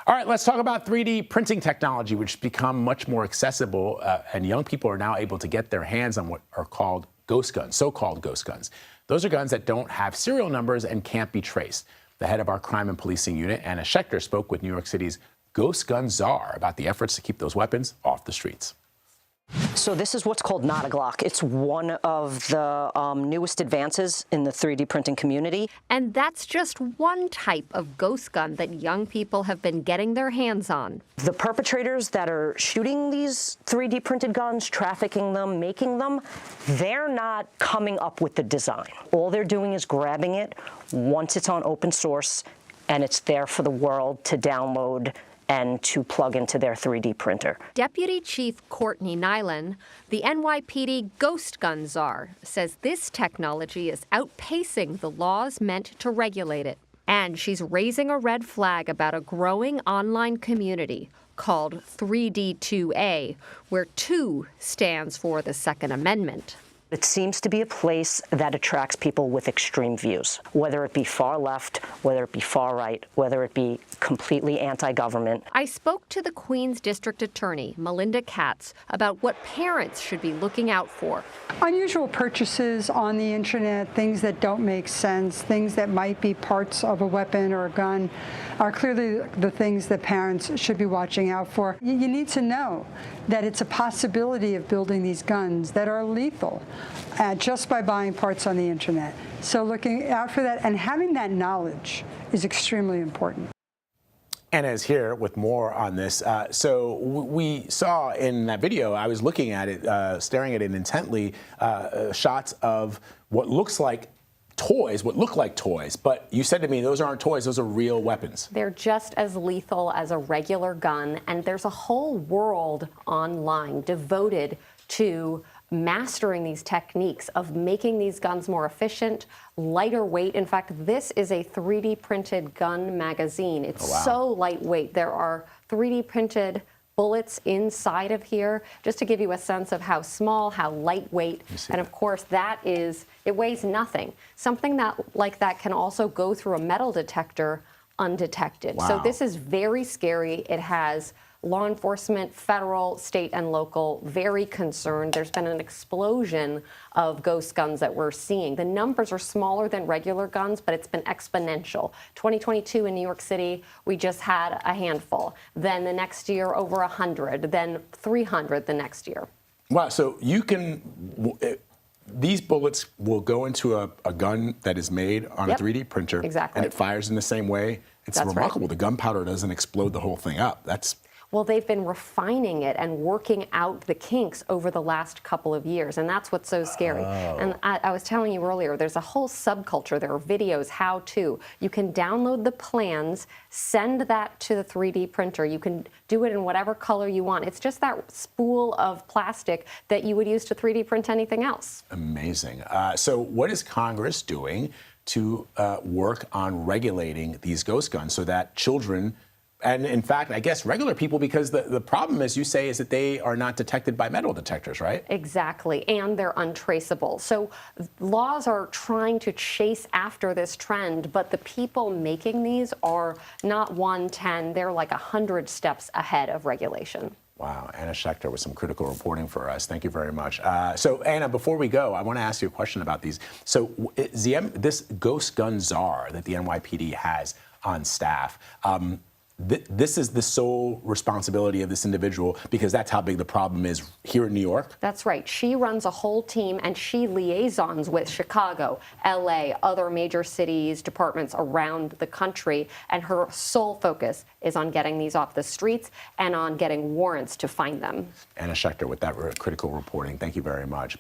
All right, let's talk about 3D printing technology, which has become much more accessible, and young people are now able to get their hands on what are called ghost guns, so-called ghost guns. Those are guns that don't have serial numbers and can't be traced. The head of our crime and policing unit, Anna Schecter, spoke with New York City's Ghost Gun Czar about the efforts to keep those weapons off the streets. So this is what's called not a Glock. It's one of the newest advances in the 3D printing community. And that's just one type of ghost gun that young people have been getting their hands on. The perpetrators that are shooting these 3D printed guns, trafficking them, making them, they're not coming up with the design. All they're doing is grabbing it once it's on open source and it's there for the world to download and to plug into their 3D printer. Deputy Chief Courtney Nyland, the NYPD Ghost Gun Czar, says this technology is outpacing the laws meant to regulate it. And she's raising a red flag about a growing online community called 3D2A, where 2 stands for the Second Amendment. It seems to be a place that attracts people with extreme views, whether it be far left, whether it be far right, whether it be completely anti-government. I spoke to the Queens District Attorney, Melinda Katz, about what parents should be looking out for. Unusual purchases on the internet, things that don't make sense, things that might be parts of a weapon or a gun, are clearly the things that parents should be watching out for. You need to know that it's a possibility of building these guns that are lethal just by buying parts on the internet. So looking out for that and having that knowledge is extremely important. Anna is here with more on this. So we saw in that video, I was looking at it, staring at it intently, shots of what looks like toys, what look like toys, but you said to me those aren't toys, those are real weapons. They're just as lethal as a regular gun, and there's a whole world online devoted to mastering these techniques of making these guns more efficient, lighter weight. In fact, this is a 3D printed gun magazine. It's so lightweight. There are 3D printed bullets inside of here, just to give you a sense of how small, how lightweight, and of course it weighs nothing. Something like that can also go through a metal detector undetected. Wow. So this is very scary. It has law enforcement, federal, state, and local very concerned. There's been an explosion of ghost guns that we're seeing. The numbers are smaller than regular guns, but it's been exponential. 2022 in New York City, we just had a handful. Then the next year, over 100. Then 300 the next year. Wow, so you can, these bullets will go into a gun that is made on a 3D printer. Exactly. And it fires in the same way. It's remarkable. Right. The gunpowder doesn't explode the whole thing up. Well, they've been refining it and working out the kinks over the last couple of years, and that's what's so scary. And I was telling you earlier, there's a whole subculture. There are videos, how-to. You can download the plans, send that to the 3D printer. You can do it in whatever color you want. It's just that spool of plastic that you would use to 3D print anything else. Amazing. So what is Congress doing to work on regulating these ghost guns so that children, and in fact, I guess regular people, because the problem, as you say, is that they are not detected by metal detectors, right? Exactly, and they're untraceable. So laws are trying to chase after this trend, but the people making these are not 110, they're like 100 steps ahead of regulation. Wow, Anna Schecter with some critical reporting for us. Thank you very much. So Anna, before we go, I want to ask you a question about these. So this Ghost Gun Czar that the NYPD has on staff, this is the sole responsibility of this individual because that's how big the problem is here in New York? That's right. She runs a whole team and she liaisons with Chicago, LA, other major cities, departments around the country, and her sole focus is on getting these off the streets and on getting warrants to find them. Anna Schecter with that critical reporting. Thank you very much.